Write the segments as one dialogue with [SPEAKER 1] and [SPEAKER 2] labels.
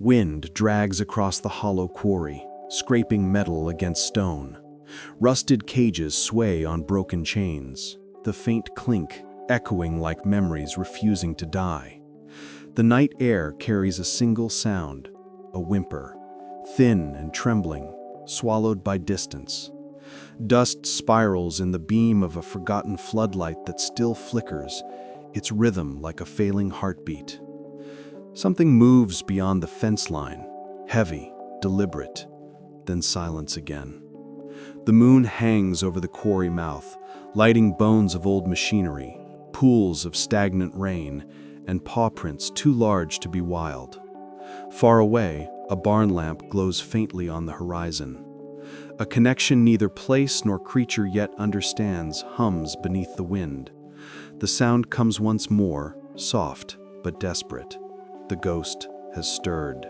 [SPEAKER 1] Wind drags across the hollow quarry, scraping metal against stone. Rusted cages sway on broken chains, the faint clink echoing like memories refusing to die. The night air carries a single sound, a whimper, thin and trembling, swallowed by distance. Dust spirals in the beam of a forgotten floodlight that still flickers, its rhythm like a failing heartbeat. Something moves beyond the fence line, heavy, deliberate, then silence again. The moon hangs over the quarry mouth, lighting bones of old machinery, pools of stagnant rain, and paw prints too large to be wild. Far away, a barn lamp glows faintly on the horizon. A connection neither place nor creature yet understands hums beneath the wind. The sound comes once more, soft but desperate. The ghost has stirred.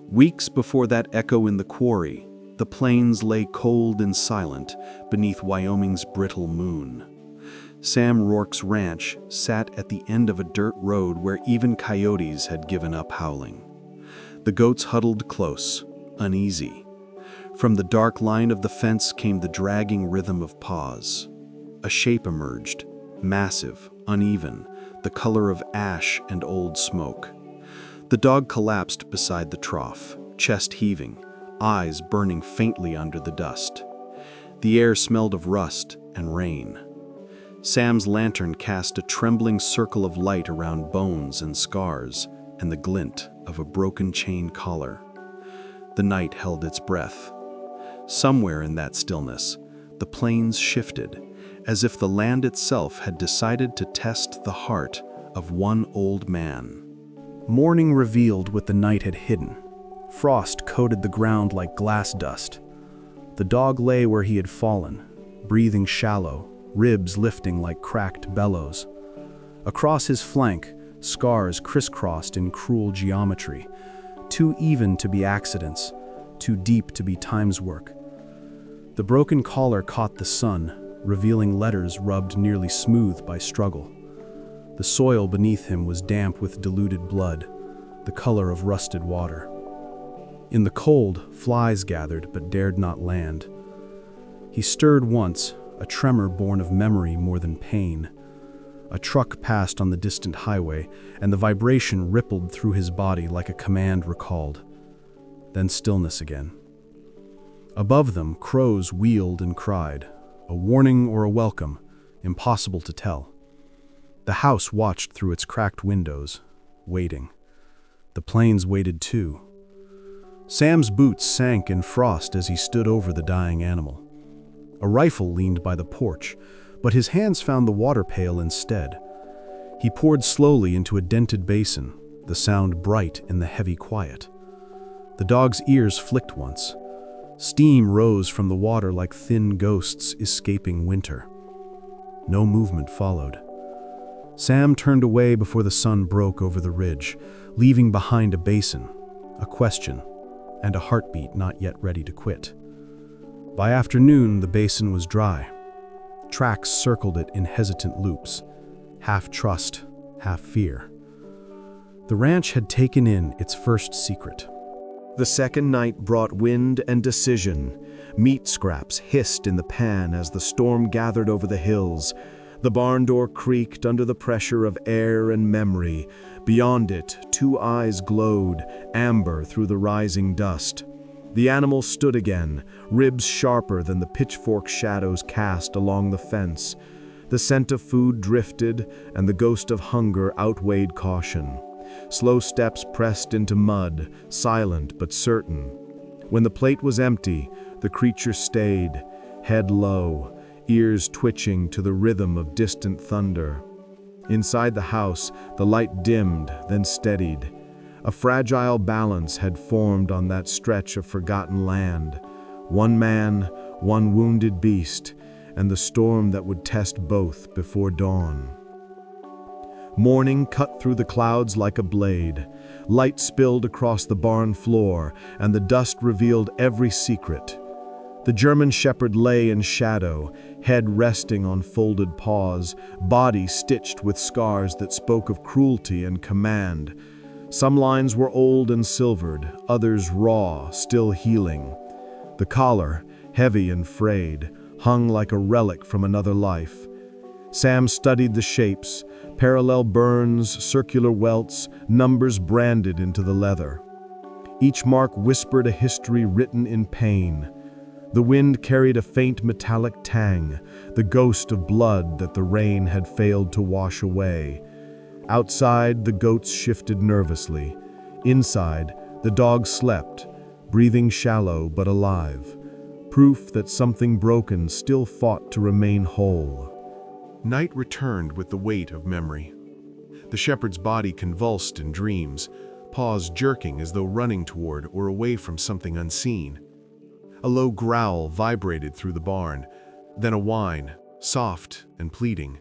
[SPEAKER 1] Weeks before that echo in the quarry, the plains lay cold and silent beneath Wyoming's brittle moon. Sam Rourke's ranch sat at the end of a dirt road where even coyotes had given up howling. The goats huddled close, uneasy. From the dark line of the fence came the dragging rhythm of paws. A shape emerged, massive, uneven, the color of ash and old smoke. The dog collapsed beside the trough, chest heaving, eyes burning faintly under the dust. The air smelled of rust and rain. Sam's lantern cast a trembling circle of light around bones and scars and the glint of a broken chain collar. The night held its breath. Somewhere in that stillness, the plains shifted, as if the land itself had decided to test the heart of one old man. Morning revealed what the night had hidden. Frost coated the ground like glass dust. The dog lay where he had fallen, breathing shallow, ribs lifting like cracked bellows. Across his flank, scars crisscrossed in cruel geometry, too even to be accidents, too deep to be time's work. The broken collar caught the sun, revealing letters rubbed nearly smooth by struggle. The soil beneath him was damp with diluted blood, the color of rusted water. In the cold, flies gathered but dared not land. He stirred once, a tremor born of memory more than pain. A truck passed on the distant highway, and the vibration rippled through his body like a command recalled. Then stillness again. Above them, crows wheeled and cried, a warning or a welcome, impossible to tell. The house watched through its cracked windows, waiting. The plains waited too. Sam's boots sank in frost as he stood over the dying animal. A rifle leaned by the porch, but his hands found the water pail instead. He poured slowly into a dented basin, the sound bright in the heavy quiet. The dog's ears flicked once. Steam rose from the water like thin ghosts escaping winter. No movement followed. Sam turned away before the sun broke over the ridge, leaving behind a basin, a question, and a heartbeat not yet ready to quit. By afternoon, the basin was dry. Tracks circled it in hesitant loops, half trust, half fear. The ranch had taken in its first secret. The second night brought wind and decision. Meat scraps hissed in the pan as the storm gathered over the hills. The barn door creaked under the pressure of air and memory. Beyond it, two eyes glowed, amber through the rising dust. The animal stood again, ribs sharper than the pitchfork shadows cast along the fence. The scent of food drifted, and the ghost of hunger outweighed caution. Slow steps pressed into mud, silent but certain. When the plate was empty, the creature stayed, head low, ears twitching to the rhythm of distant thunder. Inside the house, the light dimmed, then steadied. A fragile balance had formed on that stretch of forgotten land. One man, one wounded beast, and the storm that would test both before dawn. Morning cut through the clouds like a blade. Light spilled across the barn floor, and the dust revealed every secret. The German shepherd lay in shadow, head resting on folded paws, body stitched with scars that spoke of cruelty and command. Some lines were old and silvered, others raw, still healing. The collar, heavy and frayed, hung like a relic from another life. Sam studied the shapes, parallel burns, circular welts, numbers branded into the leather. Each mark whispered a history written in pain. The wind carried a faint metallic tang, the ghost of blood that the rain had failed to wash away. Outside, the goats shifted nervously. Inside, the dog slept, breathing shallow but alive. Proof that something broken still fought to remain whole. Night returned with the weight of memory. The shepherd's body convulsed in dreams, paws jerking as though running toward or away from something unseen. A low growl vibrated through the barn, then a whine, soft and pleading.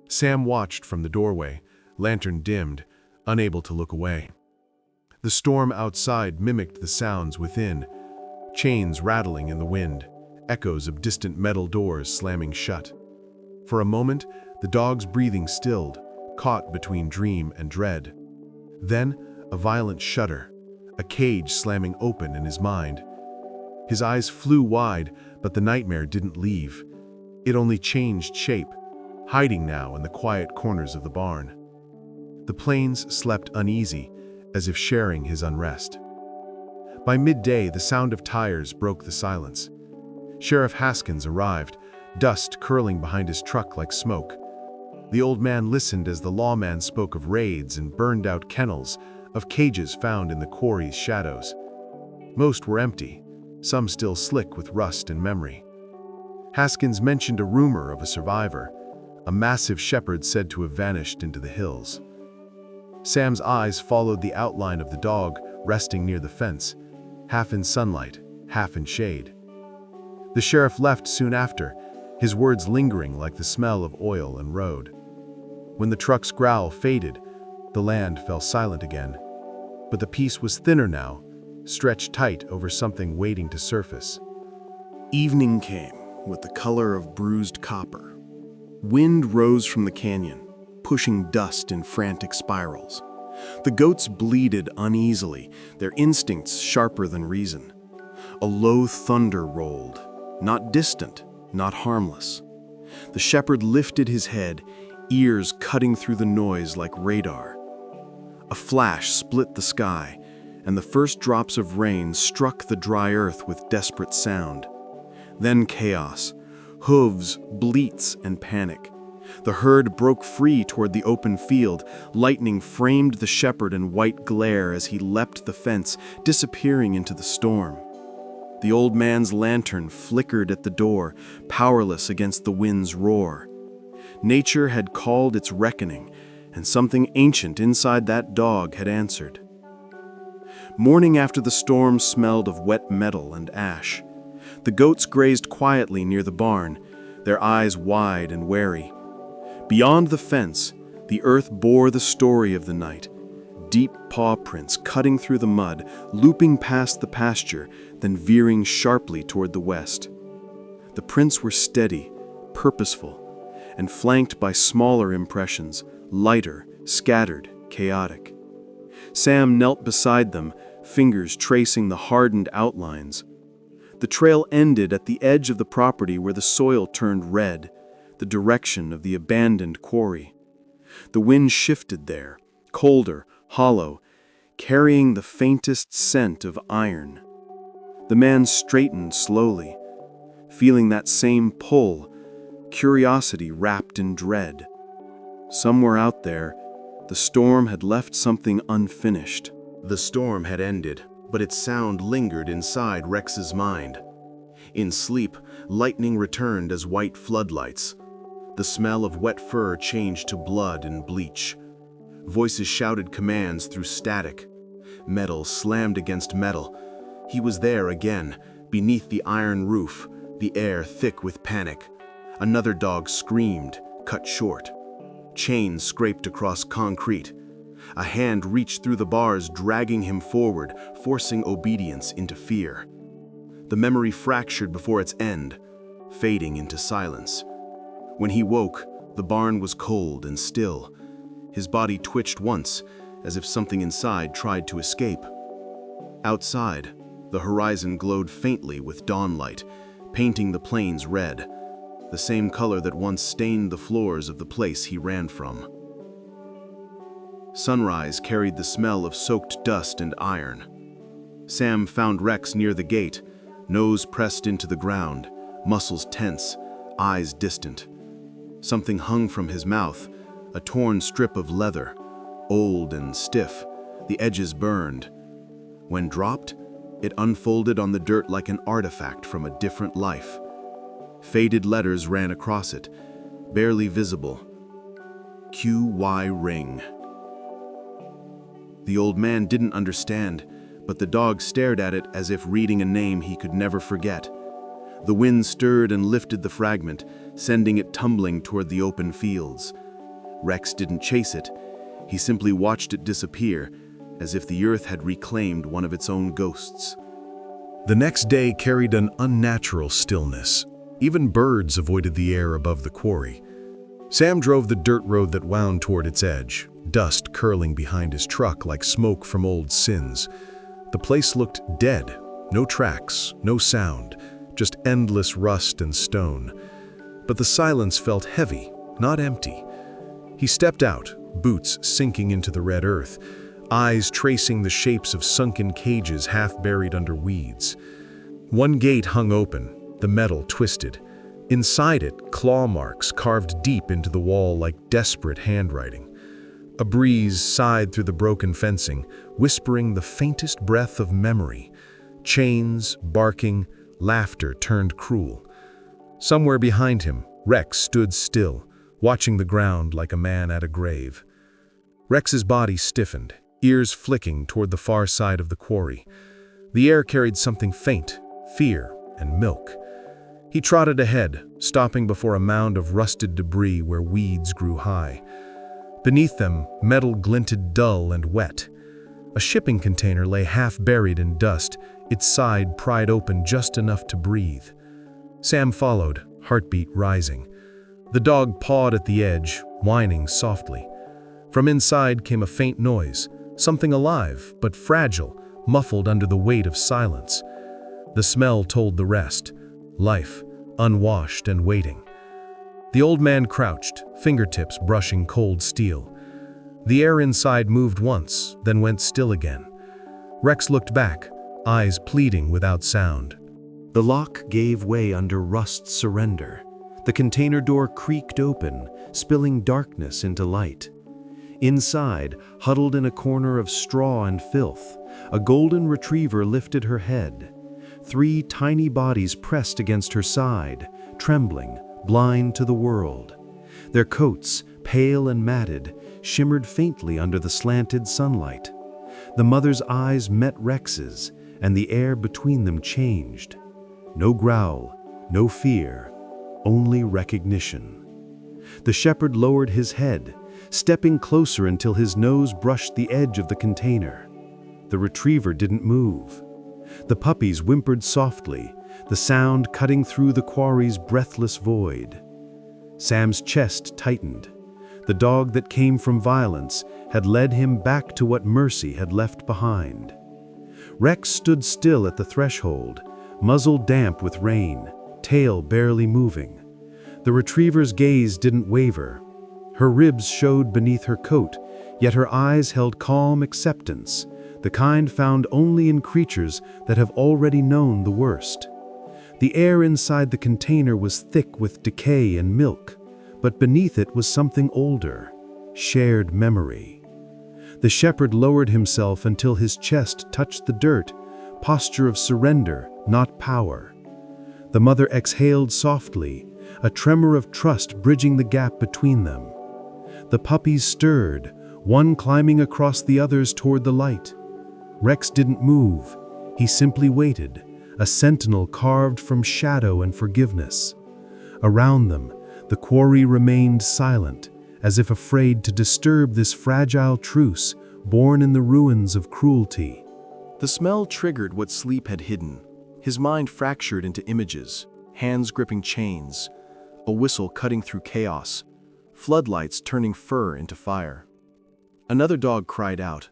[SPEAKER 1] Sam watched from the doorway, lantern dimmed, unable to look away. The storm outside mimicked the sounds within, chains rattling in the wind, echoes of distant metal doors slamming shut. For a moment, the dog's breathing stilled, caught between dream and dread. Then, a violent shudder, a cage slamming open in his mind. His eyes flew wide, but the nightmare didn't leave. It only changed shape, hiding now in the quiet corners of the barn. The plains slept uneasy, as if sharing his unrest. By midday, the sound of tires broke the silence. Sheriff Haskins arrived, dust curling behind his truck like smoke. The old man listened as the lawman spoke of raids and burned-out kennels, of cages found in the quarry's shadows. Most were empty, some still slick with rust and memory. Haskins mentioned a rumor of a survivor, a massive shepherd said to have vanished into the hills. Sam's eyes followed the outline of the dog resting near the fence, half in sunlight, half in shade. The sheriff left soon after, his words lingering like the smell of oil and road. When the truck's growl faded, the land fell silent again. But the peace was thinner now, stretched tight over something waiting to surface. Evening came, with the color of bruised copper. Wind rose from the canyon, pushing dust in frantic spirals. The goats bleated uneasily, their instincts sharper than reason. A low thunder rolled, not distant, not harmless. The shepherd lifted his head, ears cutting through the noise like radar. A flash split the sky, and the first drops of rain struck the dry earth with desperate sound. Then chaos, hooves, bleats, and panic. The herd broke free toward the open field. Lightning framed the shepherd in white glare as he leapt the fence, disappearing into the storm. The old man's lantern flickered at the door, powerless against the wind's roar. Nature had called its reckoning, and something ancient inside that dog had answered. Morning after the storm smelled of wet metal and ash. The goats grazed quietly near the barn, their eyes wide and wary. Beyond the fence, the earth bore the story of the night, deep paw prints cutting through the mud, looping past the pasture, then veering sharply toward the west. The prints were steady, purposeful, and flanked by smaller impressions, lighter, scattered, chaotic. Sam knelt beside them, fingers tracing the hardened outlines. The trail ended at the edge of the property where the soil turned red, the direction of the abandoned quarry. The wind shifted there, colder, hollow, carrying the faintest scent of iron. The man straightened slowly, feeling that same pull, curiosity wrapped in dread. Somewhere out there, the storm had left something unfinished. The storm had ended, but its sound lingered inside Rex's mind. In sleep, lightning returned as white floodlights. The smell of wet fur changed to blood and bleach. Voices shouted commands through static. Metal slammed against metal. He was there again, beneath the iron roof, the air thick with panic. Another dog screamed, cut short. Chains scraped across concrete. A hand reached through the bars, dragging him forward, forcing obedience into fear. The memory fractured before its end, fading into silence. When he woke, the barn was cold and still. His body twitched once, as if something inside tried to escape. Outside, the horizon glowed faintly with dawn light, painting the plains red, the same color that once stained the floors of the place he ran from. Sunrise carried the smell of soaked dust and iron. Sam found Rex near the gate, nose pressed into the ground, muscles tense, eyes distant. Something hung from his mouth, a torn strip of leather, old and stiff, the edges burned. When dropped, it unfolded on the dirt like an artifact from a different life. Faded letters ran across it, barely visible. QY Ring. The old man didn't understand, but the dog stared at it as if reading a name he could never forget. The wind stirred and lifted the fragment, sending it tumbling toward the open fields. Rex didn't chase it. He simply watched it disappear, as if the earth had reclaimed one of its own ghosts.
[SPEAKER 2] The next day carried an unnatural stillness. Even birds avoided the air above the quarry. Sam drove the dirt road that wound toward its edge, dust curling behind his truck like smoke from old sins. The place looked dead. No tracks, no sound, just endless rust and stone. But the silence felt heavy, not empty. He stepped out, boots sinking into the red earth, eyes tracing the shapes of sunken cages half buried under weeds. One gate hung open, the metal twisted. Inside it, claw marks carved deep into the wall like desperate handwriting. A breeze sighed through the broken fencing, whispering the faintest breath of memory. Chains, barking, laughter turned cruel. Somewhere behind him, Rex stood still, watching the ground like a man at a grave. Rex's body stiffened, ears flicking toward the far side of the quarry. The air carried something faint, fear and milk. He trotted ahead, stopping before a mound of rusted debris where weeds grew high. Beneath them, metal glinted dull and wet. A shipping container lay half buried in dust, its side pried open just enough to breathe. Sam followed, heartbeat rising. The dog pawed at the edge, whining softly. From inside came a faint noise, something alive but fragile, muffled under the weight of silence. The smell told the rest. Life, unwashed and waiting. The old man crouched, fingertips brushing cold steel. The air inside moved once, then went still again. Rex looked back, eyes pleading without sound.
[SPEAKER 1] The lock gave way under Rust's surrender. The container door creaked open, spilling darkness into light. Inside, huddled in a corner of straw and filth, a golden retriever lifted her head. 3 tiny bodies pressed against her side, trembling, blind to the world. Their coats, pale and matted, shimmered faintly under the slanted sunlight. The mother's eyes met Rex's, and the air between them changed. No growl, no fear, only recognition. The shepherd lowered his head, stepping closer until his nose brushed the edge of the container. The retriever didn't move. The puppies whimpered softly, the sound cutting through the quarry's breathless void. Sam's chest tightened. The dog that came from violence had led him back to what mercy had left behind. Rex stood still at the threshold, muzzle damp with rain, tail barely moving. The retriever's gaze didn't waver. Her ribs showed beneath her coat, yet her eyes held calm acceptance, the kind found only in creatures that have already known the worst. The air inside the container was thick with decay and milk, but beneath it was something older, shared memory. The shepherd lowered himself until his chest touched the dirt, posture of surrender, not power. The mother exhaled softly, a tremor of trust bridging the gap between them. The puppies stirred, one climbing across the others toward the light. Rex didn't move. He simply waited, a sentinel carved from shadow and forgiveness. Around them, the quarry remained silent, as if afraid to disturb this fragile truce born in the ruins of cruelty.
[SPEAKER 2] The smell triggered what sleep had hidden. His mind fractured into images, hands gripping chains, a whistle cutting through chaos, floodlights turning fur into fire.
[SPEAKER 1] Another dog cried out,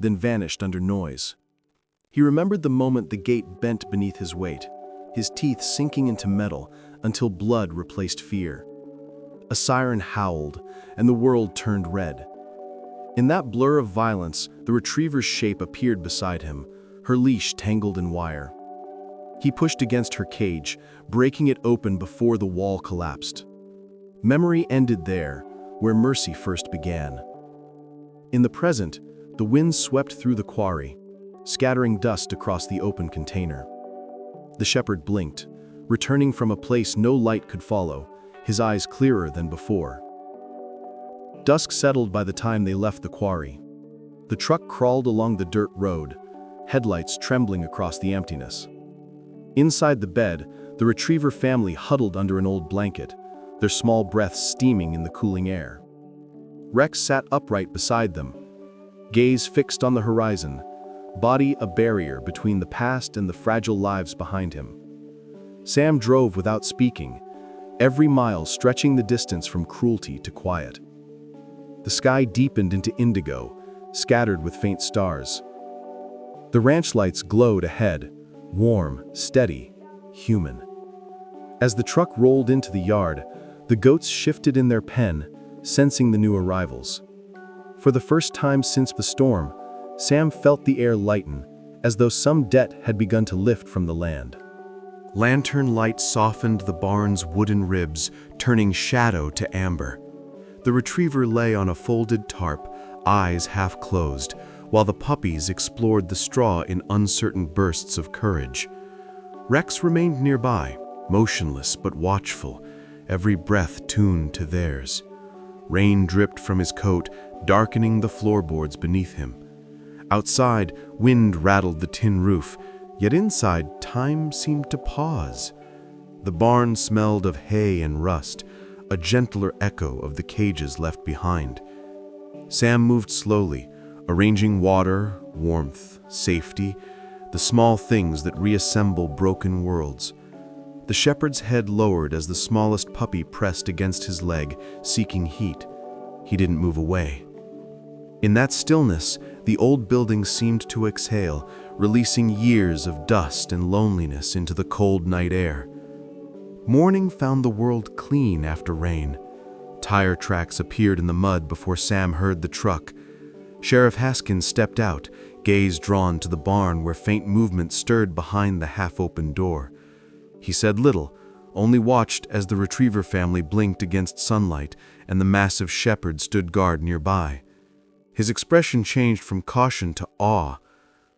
[SPEAKER 1] then vanished under noise. He remembered the moment the gate bent beneath his weight, his teeth sinking into metal until blood replaced fear. A siren howled, and the world turned red. In that blur of violence, the retriever's shape appeared beside him, her leash tangled in wire. He pushed against her cage, breaking it open before the wall collapsed. Memory ended there, where mercy first began. In the present, the wind swept through the quarry, scattering dust across the open container. The shepherd blinked, returning from a place no light could follow, his eyes clearer than before. Dusk settled by the time they left the quarry. The truck crawled along the dirt road, headlights trembling across the emptiness. Inside the bed, the retriever family huddled under an old blanket, their small breaths steaming in the cooling air. Rex sat upright beside them, gaze fixed on the horizon, body a barrier between the past and the fragile lives behind him. Sam drove without speaking, every mile stretching the distance from cruelty to quiet. The sky deepened into indigo, scattered with faint stars. The ranch lights glowed ahead, warm, steady, human. As the truck rolled into the yard, the goats shifted in their pen, sensing the new arrivals. For the first time since the storm, Sam felt the air lighten, as though some debt had begun to lift from the land. Lantern light softened the barn's wooden ribs, turning shadow to amber. The retriever lay on a folded tarp, eyes half closed, while the puppies explored the straw in uncertain bursts of courage. Rex remained nearby, motionless but watchful, every breath tuned to theirs. Rain dripped from his coat, darkening the floorboards beneath him. Outside, wind rattled the tin roof, yet inside, time seemed to pause. The barn smelled of hay and rust, a gentler echo of the cages left behind. Sam moved slowly, arranging water, warmth, safety, the small things that reassemble broken worlds. The shepherd's head lowered as the smallest puppy pressed against his leg, seeking heat. He didn't move away. In that stillness, the old building seemed to exhale, releasing years of dust and loneliness into the cold night air. Morning found the world clean after rain. Tire tracks appeared in the mud before Sam heard the truck. Sheriff Haskins stepped out, gaze drawn to the barn where faint movement stirred behind the half-open door. He said little, only watched as the retriever family blinked against sunlight and the massive shepherd stood guard nearby. His expression changed from caution to awe.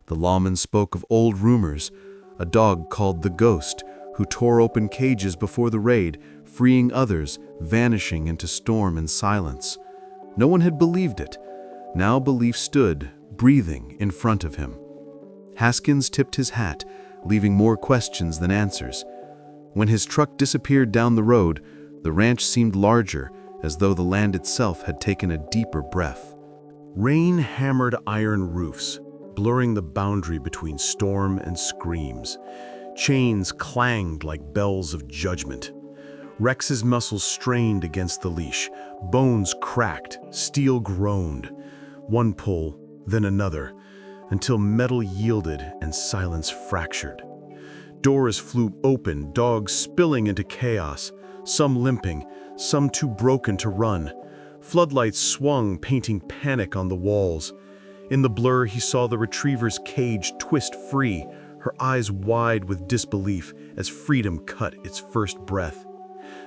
[SPEAKER 1] The lawman spoke of old rumors, a dog called the Ghost, who tore open cages before the raid, freeing others, vanishing into storm and silence. No one had believed it. Now belief stood, breathing, in front of him. Haskins tipped his hat, leaving more questions than answers. When his truck disappeared down the road, the ranch seemed larger, as though the land itself had taken a deeper breath. Rain hammered iron roofs, blurring the boundary between storm and screams. Chains clanged like bells of judgment. Rex's muscles strained against the leash, bones cracked, steel groaned. One pull, then another, until metal yielded and silence fractured. Doors flew open, dogs spilling into chaos, some limping, some too broken to run. Floodlights swung, painting panic on the walls. In the blur, he saw the retriever's cage twist free, her eyes wide with disbelief as freedom cut its first breath.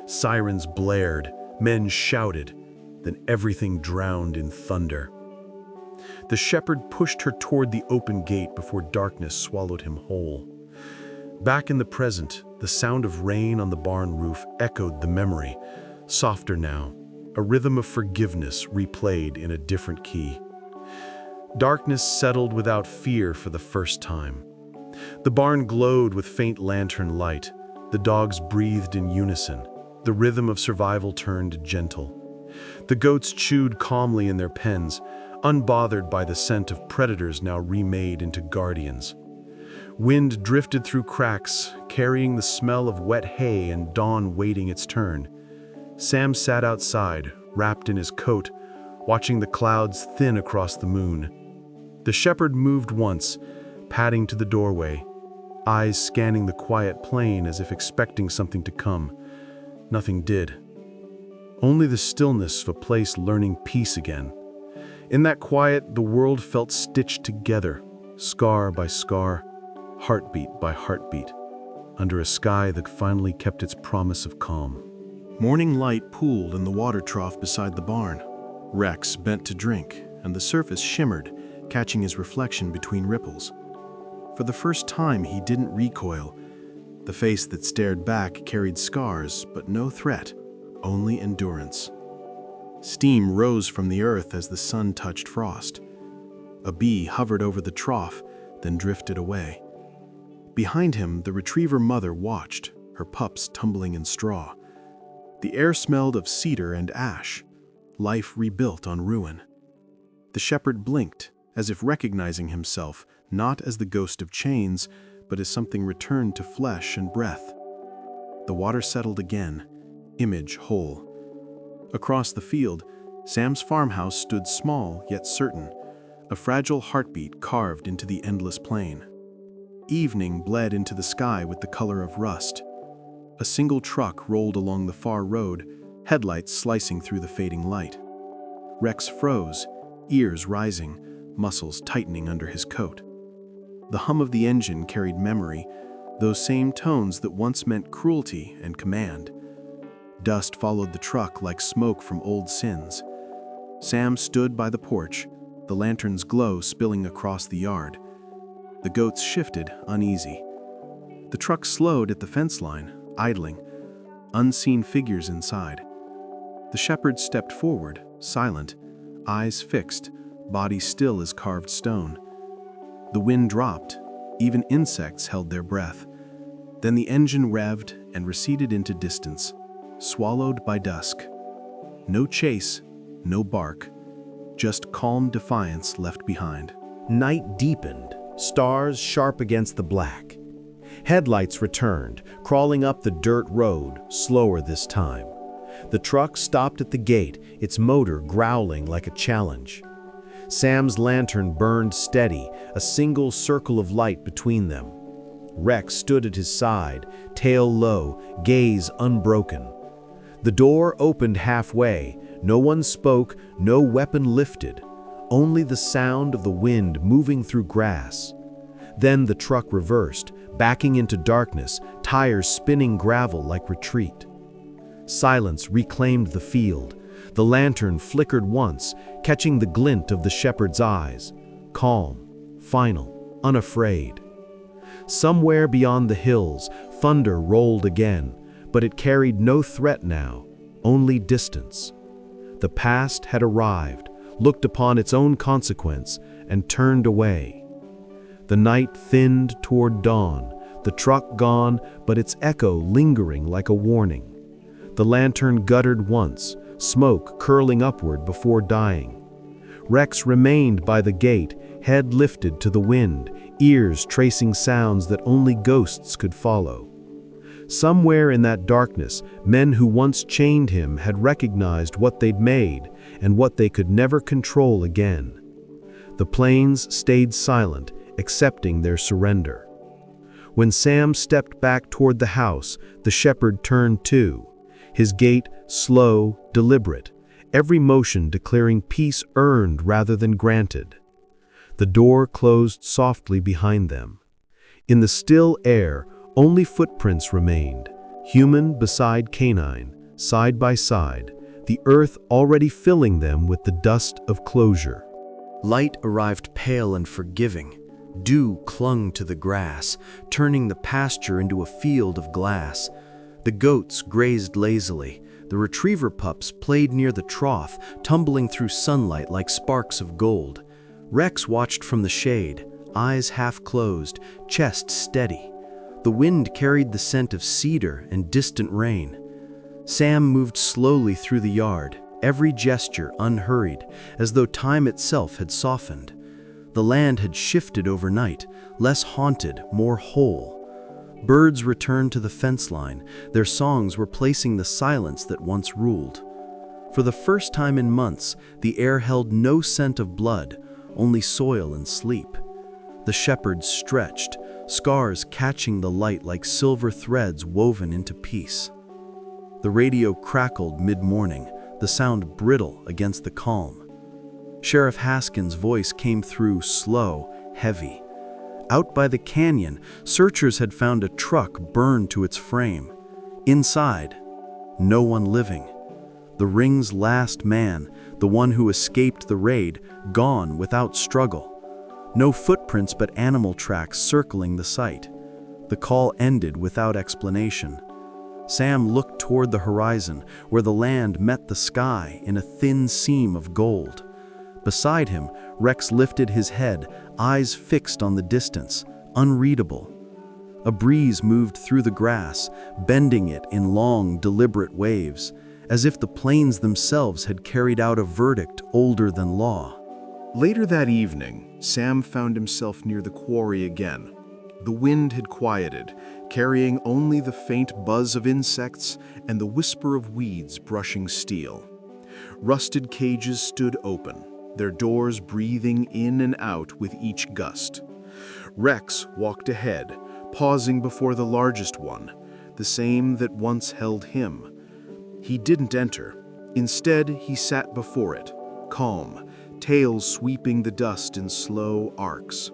[SPEAKER 1] Sirens blared, men shouted, then everything drowned in thunder. The shepherd pushed her toward the open gate before darkness swallowed him whole. Back in the present, the sound of rain on the barn roof echoed the memory, softer now, a rhythm of forgiveness replayed in a different key. Darkness settled without fear for the first time. The barn glowed with faint lantern light. The dogs breathed in unison. The rhythm of survival turned gentle. The goats chewed calmly in their pens, unbothered by the scent of predators now remade into guardians. Wind drifted through cracks, carrying the smell of wet hay and dawn waiting its turn. Sam sat outside, wrapped in his coat,
[SPEAKER 2] watching the clouds thin across the moon. The shepherd moved once, padding to the doorway, eyes scanning the quiet plain as if expecting something to come. Nothing did. Only the stillness of a place learning peace again. In that quiet, the world felt stitched together, scar by scar, heartbeat by heartbeat, under a sky that finally kept its promise of calm.
[SPEAKER 1] Morning light pooled in the water trough beside the barn. Rex bent to drink, and the surface shimmered, catching his reflection between ripples. For the first time, he didn't recoil. The face that stared back carried scars, but no threat, only endurance. Steam rose from the earth as the sun touched frost. A bee hovered over the trough, then drifted away. Behind him, the retriever mother watched, her pups tumbling in straw. The air smelled of cedar and ash, life rebuilt on ruin. The shepherd blinked, as if recognizing himself, not as the ghost of chains, but as something returned to flesh and breath. The water settled again, image whole. Across the field, Sam's farmhouse stood small yet certain, a fragile heartbeat carved into the endless plain. Evening bled into the sky with the color of rust. A single truck rolled along the far road, headlights slicing through the fading light. Rex froze, ears rising, muscles tightening under his coat. The hum of the engine carried memory, those same tones that once meant cruelty and command. Dust followed the truck like smoke from old sins. Sam stood by the porch, the lantern's glow spilling across the yard. The goats shifted, uneasy. The truck slowed at the fence line, idling, unseen figures inside. The shepherd stepped forward, silent, eyes fixed, body still as carved stone. The wind dropped, even insects held their breath. Then the engine revved and receded into distance, swallowed by dusk. No chase, no bark, just calm defiance left behind.
[SPEAKER 3] Night deepened, stars sharp against the black. Headlights returned, crawling up the dirt road, slower this time. The truck stopped at the gate, its motor growling like a challenge. Sam's lantern burned steady, a single circle of light between them. Rex stood at his side, tail low, gaze unbroken. The door opened halfway. No one spoke, no weapon lifted, only the sound of the wind moving through grass. Then the truck reversed, backing into darkness, tires spinning gravel like retreat. Silence reclaimed the field. The lantern flickered once, catching the glint of the shepherd's eyes. Calm, final, unafraid. Somewhere beyond the hills, thunder rolled again, but it carried no threat now, only distance. The past had arrived, looked upon its own consequence, and turned away. The night thinned toward dawn, the truck gone, but its echo lingering like a warning. The lantern guttered once, smoke curling upward before dying. Rex remained by the gate, head lifted to the wind, ears tracing sounds that only ghosts could follow. Somewhere in that darkness, men who once chained him had recognized what they'd made and what they could never control again. The plains stayed silent, accepting their surrender. When Sam stepped back toward the house, the shepherd turned too, his gait slow, deliberate, every motion declaring peace earned rather than granted. The door closed softly behind them. In the still air, only footprints remained, human beside canine, side by side, the earth already filling them with the dust of closure.
[SPEAKER 4] Light arrived pale and forgiving. Dew clung to the grass, turning the pasture into a field of glass. The goats grazed lazily. The retriever pups played near the trough, tumbling through sunlight like sparks of gold. Rex watched from the shade, eyes half closed, chest steady. The wind carried the scent of cedar and distant rain. Sam moved slowly through the yard, every gesture unhurried, as though time itself had softened. The land had shifted overnight, less haunted, more whole. Birds returned to the fence line, their songs replacing the silence that once ruled. For the first time in months, the air held no scent of blood, only soil and sleep. The shepherds stretched, scars catching the light like silver threads woven into peace. The radio crackled mid-morning, the sound brittle against the calm. Sheriff Haskins' voice came through slow, heavy. Out by the canyon, searchers had found a truck burned to its frame. Inside, no one living. The ring's last man, the one who escaped the raid, gone without struggle. No footprints but animal tracks circling the site. The call ended without explanation. Sam looked toward the horizon, where the land met the sky in a thin seam of gold. Beside him, Rex lifted his head, eyes fixed on the distance, unreadable. A breeze moved through the grass, bending it in long, deliberate waves, as if the plains themselves had carried out a verdict older than law.
[SPEAKER 1] Later that evening, Sam found himself near the quarry again. The wind had quieted, carrying only the faint buzz of insects and the whisper of weeds brushing steel. Rusted cages stood open, their doors breathing in and out with each gust. Rex walked ahead, pausing before the largest one, the same that once held him. He didn't enter. Instead, he sat before it, calm, tails sweeping the dust in slow arcs.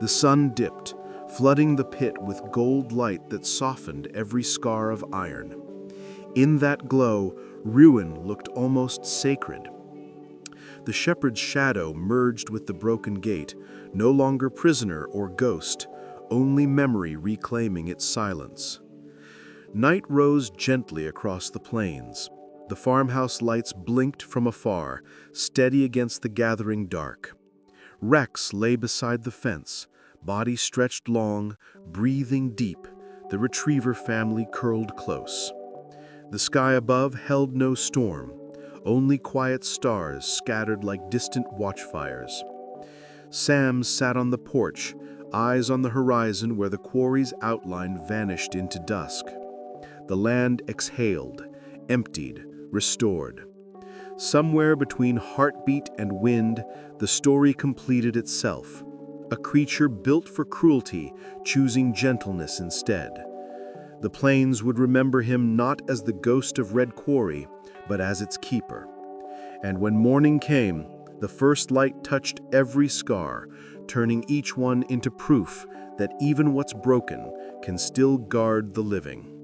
[SPEAKER 1] The sun dipped, flooding the pit with gold light that softened every scar of iron. In that glow, ruin looked almost sacred. The shepherd's shadow merged with the broken gate, no longer prisoner or ghost, only memory reclaiming its silence. Night rose gently across the plains. The farmhouse lights blinked from afar, steady against the gathering dark. Rex lay beside the fence, body stretched long, breathing deep, the retriever family curled close. The sky above held no storm, only quiet stars scattered like distant watchfires. Sam sat on the porch, eyes on the horizon where the quarry's outline vanished into dusk. The land exhaled, emptied, restored. Somewhere between heartbeat and wind, the story completed itself. A creature built for cruelty, choosing gentleness instead. The plains would remember him not as the Ghost of Red Quarry, but as its keeper. And when morning came, the first light touched every scar, turning each one into proof that even what's broken can still guard the living.